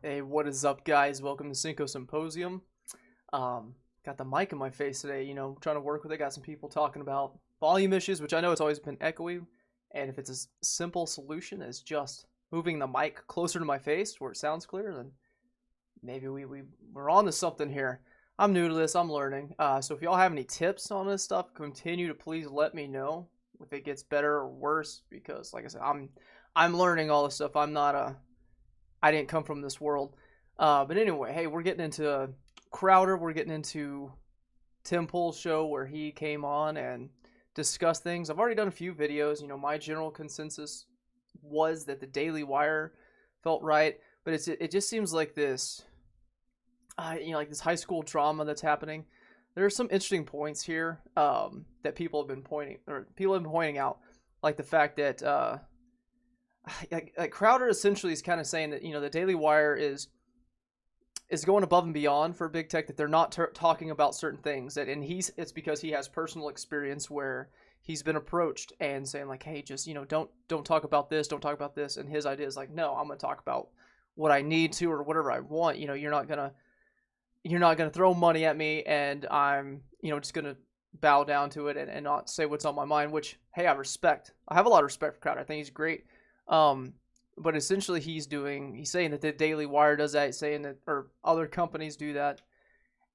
Hey, what is up, guys? Welcome to Cinco Symposium. Got the mic in my face today, trying to work with it. Got some people talking about volume issues, which I know it's always been echoey. And if it's a simple solution as just moving the mic closer to my face where it sounds clear, then maybe we're on to something here. I'm new to this, I'm learning. So if y'all have any tips on this stuff, continue to please let me know if it gets better or worse, because like I said, I'm learning all this stuff. I didn't come from this world. But anyway, hey, we're getting into Crowder. We're getting into Tim Poole's show where he came on and discussed things. I've already done a few videos. My general consensus was that the Daily Wire felt right. But it just seems like this, like this high school drama that's happening. There are some interesting points here that people have been pointing out, like the fact that like Crowder essentially is kind of saying that the Daily Wire is going above and beyond for big tech, that they're not talking about certain things, it's because he has personal experience where he's been approached and saying like, hey, just don't talk about this, don't talk about this, and his idea is like, no, I'm gonna talk about what I need to or whatever I want. You're not gonna throw money at me, and I'm just gonna bow down to it and not say what's on my mind, which, hey, I have a lot of respect for Crowder. I think he's great. But essentially he's saying that the Daily Wire does that, saying that, or other companies do that.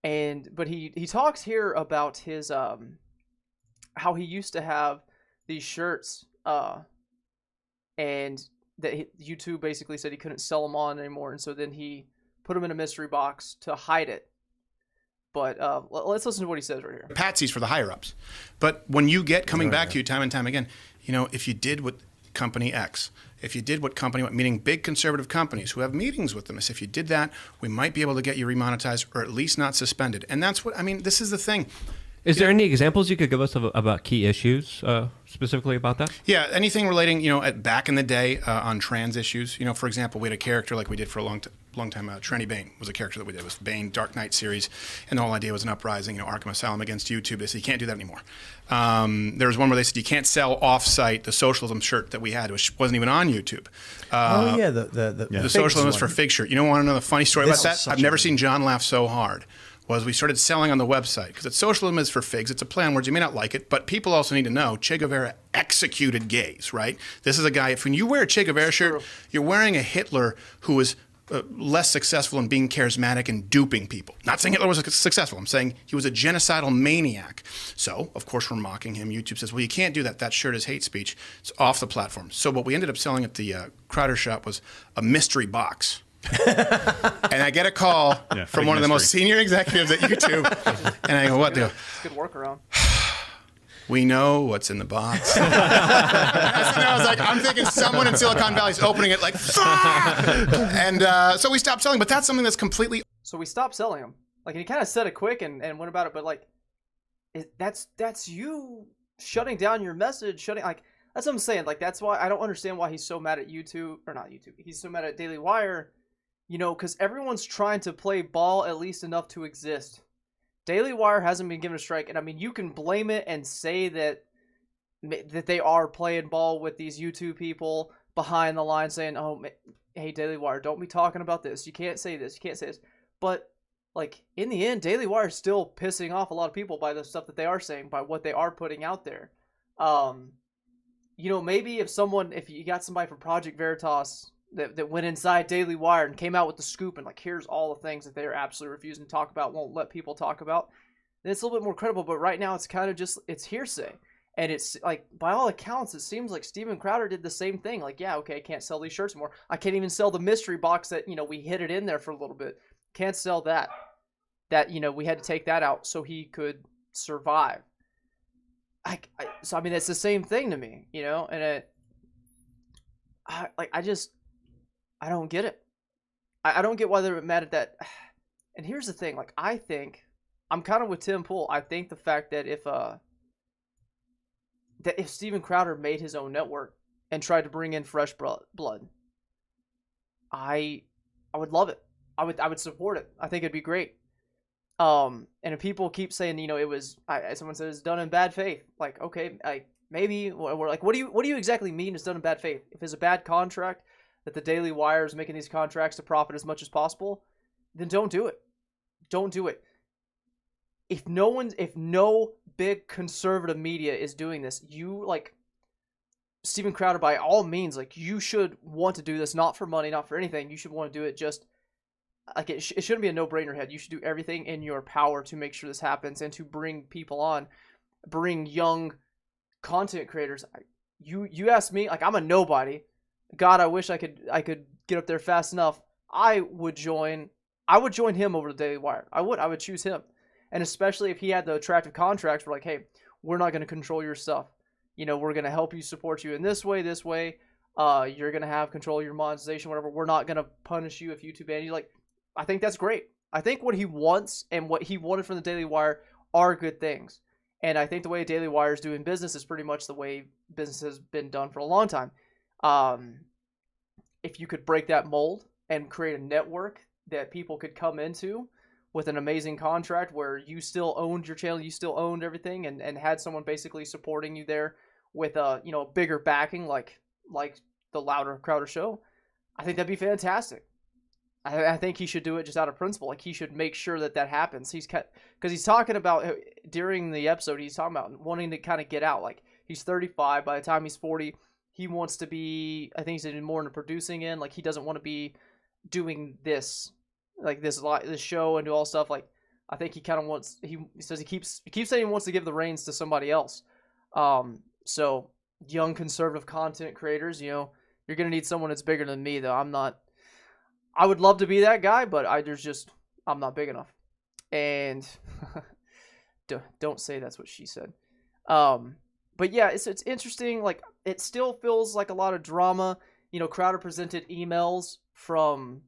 But he talks here about his, how he used to have these shirts, and that YouTube basically said he couldn't sell them on anymore. And so then he put them in a mystery box to hide it. But let's listen to what he says right here. Patsies for the higher ups. But when you get coming back to you time and time again, if you did what company X, if you did what company, meaning big conservative companies who have meetings with them, if you did that, we might be able to get you remonetized or at least not suspended. And that's what, this is the thing. Is there any examples you could give us about key issues specifically about that? Yeah, anything relating, back in the day on trans issues. For example, we had a character like we did for a long time. Trenny Bane was a character that we did. It was Bane Dark Knight series, and the whole idea was an uprising, Arkham Asylum against YouTube. They said you can't do that anymore. There was one where they said you can't sell off-site the socialism shirt that we had, which wasn't even on YouTube. The socialism was for fig shirt. Want to know the funny story about that? I've never seen John laugh so hard. Was we started selling on the website, because socialism is for figs. It's a play on words. You may not like it, but people also need to know Che Guevara executed gays, right? This is a guy, when you wear a Che Guevara shirt, you're wearing a Hitler who was less successful in being charismatic and duping people. Not saying Hitler was successful. I'm saying he was a genocidal maniac. So, of course, we're mocking him. YouTube says, well, you can't do that. That shirt is hate speech. It's off the platform. So what we ended up selling at the Crowder shop was a mystery box. And I get a call from one of the most senior executives at YouTube, and I go, what? They go, it's a good workaround. We know what's in the box. I was like, I'm thinking someone in Silicon Valley is opening it like, and so we stopped selling. But that's something that's completely. So we stopped selling them. Like, and he kind of said it quick and went about it, but like, that's you shutting down your message, that's what I'm saying. Like, that's why I don't understand why he's so mad at YouTube, or not YouTube. He's so mad at Daily Wire, because everyone's trying to play ball at least enough to exist. Daily Wire hasn't been given a strike, and you can blame it and say that they are playing ball with these YouTube people behind the line saying, oh, hey, Daily Wire, don't be talking about this. You can't say this. You can't say this. But, like, in the end, Daily Wire is still pissing off a lot of people by the stuff that they are saying, by what they are putting out there. Maybe if you got somebody from Project Veritas that went inside Daily Wire and came out with the scoop and like, here's all the things that they're absolutely refusing to talk about, won't let people talk about, then it's a little bit more credible. But right now it's kind of just, it's hearsay. And it's like, by all accounts, it seems like Steven Crowder did the same thing. Like, yeah, okay, I can't sell these shirts anymore. I can't even sell the mystery box that, we hid it in there for a little bit. Can't sell that. We had to take that out so he could survive. So it's the same thing to me, and I don't get it. I don't get why they're mad at that. And here's the thing, like, I think I'm kind of with Tim Poole. I think the fact that if Steven Crowder made his own network and tried to bring in fresh blood, I would love it. I would support it. I think it'd be great. And if people keep saying, it was, someone said it's done in bad faith. Like, okay, maybe we're like, what do you exactly mean it's done in bad faith? If it's a bad contract, that the Daily Wire is making these contracts to profit as much as possible, then don't do it. Don't do it. If no big conservative media is doing this, you like Steven Crowder, by all means, like you should want to do this, not for money, not for anything. You should want to do it just like it shouldn't be a no-brainer head. You should do everything in your power to make sure this happens and to bring people on, bring young content creators. You asked me, like I'm a nobody. God, I wish I could get up there fast enough. I would join him over the Daily Wire. I would choose him. And especially if he had the attractive contracts, we're like, hey, we're not going to control your stuff. You know, we're going to help you, support you in this way. You're going to have control of your monetization, whatever. We're not going to punish you if YouTube ban you. Like, I think that's great. I think what he wants and what he wanted from the Daily Wire are good things. And I think the way Daily Wire is doing business is pretty much the way business has been done for a long time. If you could break that mold and create a network that people could come into with an amazing contract where you still owned your channel, you still owned everything, and had someone basically supporting you there with a bigger backing like the Louder Crowder show, I think that'd be fantastic. I think he should do it just out of principle. Like he should make sure that happens. Because he's talking about during the episode, he's talking about wanting to kind of get out. Like he's 35. By the time he's 40, he wants to be. I think he's in more into producing in. Like he doesn't want to be doing this, like this show and do all stuff. Like I think he kind of wants. He says he keeps saying he wants to give the reins to somebody else. So young conservative content creators, you're gonna need someone that's bigger than me. Though I'm not. I would love to be that guy, but I'm not big enough. And don't say that's what she said. But yeah, it's interesting. Like it still feels like a lot of drama. Crowder presented emails from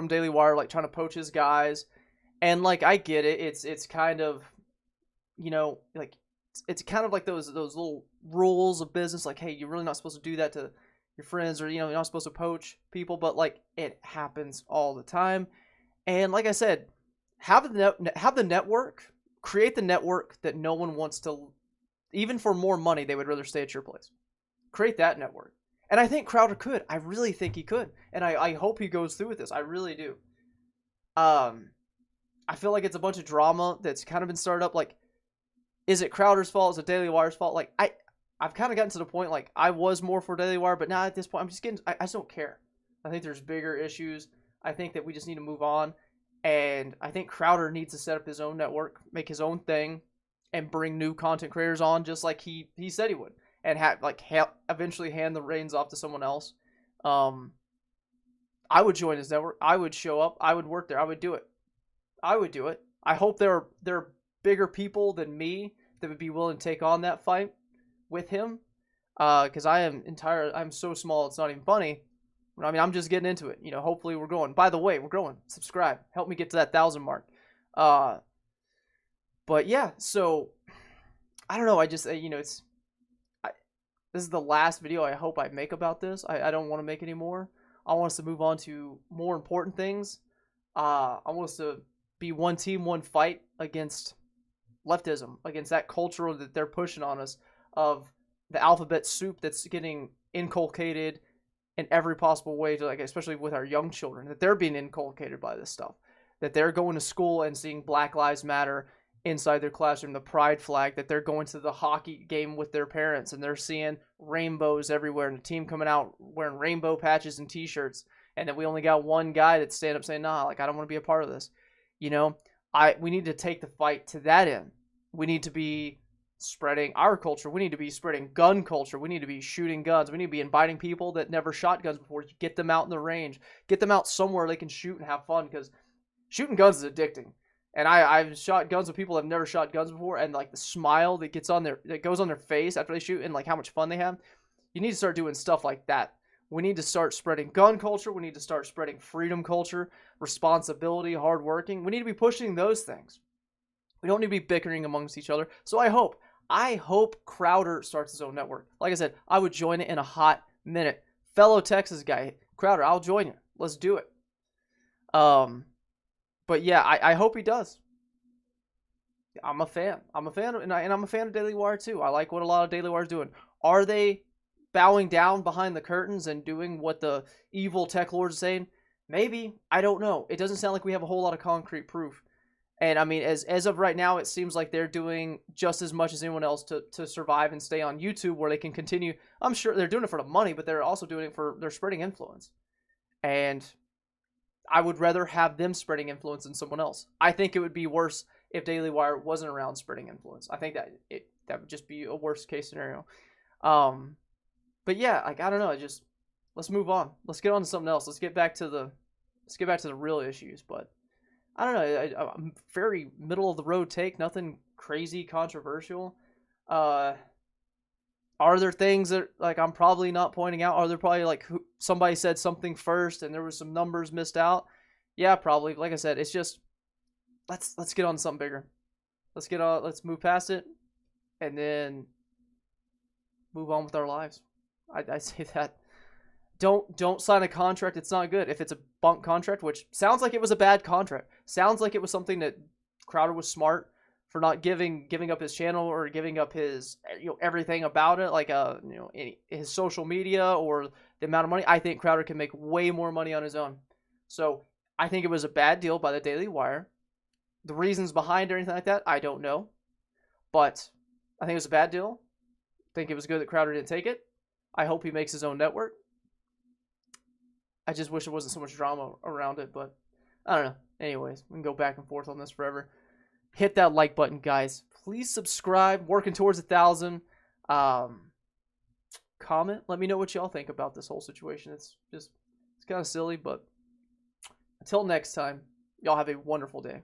Daily Wire, like trying to poach his guys, and like I get it. It's kind of, like it's kind of like those little rules of business. Like, hey, you're really not supposed to do that to your friends, or you're not supposed to poach people, but like it happens all the time. And like I said, have the network, create the network that no one wants to, even for more money, they would rather stay at your place. Create that network. And I think Crowder could. I really think he could. And I hope he goes through with this. I really do. I feel like it's a bunch of drama that's kind of been started up. Like, is it Crowder's fault? Is it Daily Wire's fault? Like, I've kind of gotten to the point, like, I was more for Daily Wire, but now at this point, I just don't care. I think there's bigger issues. I think that we just need to move on. And I think Crowder needs to set up his own network, make his own thing, and bring new content creators on just like he said he would. And eventually hand the reins off to someone else. I would join his network. I would show up. I would work there. I would do it. I hope there are bigger people than me that would be willing to take on that fight with him, because I'm so small it's not even funny. I mean, I'm just getting into it. Hopefully we're growing. By the way, we're growing. Subscribe. Help me get to that 1,000 mark. But yeah, so I don't know. I just this is the last video I hope I make about this. I don't want to make any more. I want us to move on to more important things. I want us to be one team, one fight against leftism, against that culture that they're pushing on us, of the alphabet soup that's getting inculcated in every possible way, to, like, especially with our young children, that they're being inculcated by this stuff, that they're going to school and seeing Black Lives Matter inside their classroom, the pride flag, that they're going to the hockey game with their parents and they're seeing rainbows everywhere, and the team coming out wearing rainbow patches and t-shirts, and then we only got one guy that's standing up saying, nah, like, I don't want to be a part of this. We need to take the fight to that end. We need to be spreading our culture. We need to be spreading gun culture. We need to be shooting guns. We need to be inviting people that never shot guns before, get them out in the range, get them out somewhere they can shoot and have fun, because shooting guns is addicting. And I've shot guns with people that have never shot guns before, and like the smile that goes on their face after they shoot, and like how much fun they have. You need to start doing stuff like that. We need to start spreading gun culture. We need to start spreading freedom culture, responsibility, hardworking. We need to be pushing those things. We don't need to be bickering amongst each other. So I hope Crowder starts his own network. Like I said, I would join it in a hot minute. Fellow Texas guy, Crowder, I'll join you. Let's do it. But yeah, I hope he does. I'm a fan. And I'm a fan of Daily Wire too. I like what a lot of Daily Wire is doing. Are they bowing down behind the curtains and doing what the evil tech lords are saying? Maybe. I don't know. It doesn't sound like we have a whole lot of concrete proof. And I mean, as of right now, it seems like they're doing just as much as anyone else to survive and stay on YouTube, where they can continue. I'm sure they're doing it for the money, but they're also doing it for they're spreading influence. And I would rather have them spreading influence than someone else. I think it would be worse if Daily Wire wasn't around spreading influence. I think that would just be a worst case scenario. But yeah, like I don't know, just let's move on. Let's get on to something else. Let's get back to the real issues. But I don't know. I'm very middle of the road take. Nothing crazy controversial. Are there things that like I'm probably not pointing out? Are there probably like somebody said something first and there was some numbers missed out? Yeah, probably. Like I said, it's just let's get on to something bigger. Let's move past it and then move on with our lives. I say that. Don't sign a contract. It's not good. If it's a bunk contract, which sounds like it was a bad contract, sounds like it was something that Crowder was smart for not giving up his channel or giving up his everything about it, like his social media or the amount of money. I think Crowder can make way more money on his own. So I think it was a bad deal by the Daily Wire. The reasons behind or anything like that, I don't know, but I think it was a bad deal. I think it was good that Crowder didn't take it. I hope he makes his own network. I just wish there wasn't so much drama around it, but I don't know. Anyways, we can go back and forth on this forever. Hit that like button, guys. Please subscribe. Working towards 1,000. Comment. Let me know what y'all think about this whole situation. It's kind of silly, but until next time, y'all have a wonderful day.